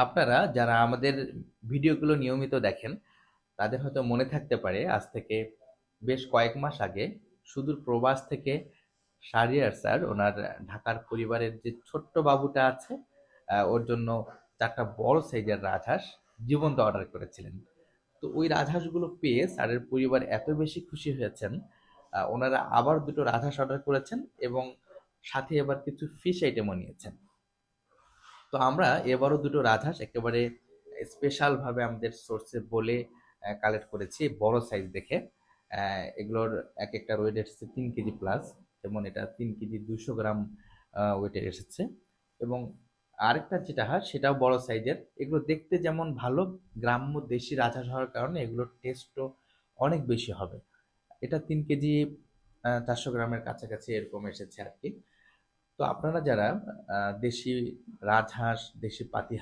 আপনারা যারা আমাদের ভিডিওগুলো নিয়মিত দেখেন তাদের হয়তো মনে থাকতে পারে আজ থেকে বেশ কয়েক মাস আগে সুদূর প্রবাস থেকে শাহরিয়ার স্যার ওনার ঢাকার পরিবারের যে ছোট্ট বাবুটা আছে ওর জন্য 4টা বড় সাইজের রাজহাঁস জীবন্ত অর্ডার করেছিলেন। তো ওই রাজহাঁসগুলো পেয়ে স্যারের পরিবার এত বেশি খুশি হয়েছেন, ওনারা আবার 2টো রাজহাঁস অর্ডার করেছেন এবং সাথে এবার কিছু ফিশ আইটেমও নিয়েছেন। তো আমরা এবারও 2টো রাজহাঁস একেবারে স্পেশাল ভাবে আমাদের সোর্সে বলে কালেক্ট করেছি বড় সাইজ দেখে। এগুলোর এক একটা ওয়েট এসেছে 3 কেজি প্লাস, যেমন এটা 3 কেজি 200 গ্রাম ওয়েটের এসেছে। এবং আরেকটা যেটা হাঁস সেটাও বড় সাইজের। এগুলো দেখতে যেমন ভালো, গ্রাম্য দেশি রাজহাঁস হওয়ার কারণে এগুলোর টেস্টও অনেক বেশি হবে। এটা 3 কেজি 400 গ্রামের কাছাকাছি এরকম এসেছে আর কি। তো আপনারা যারা দেশি রাজহাঁস, দেশি পাতিহাঁস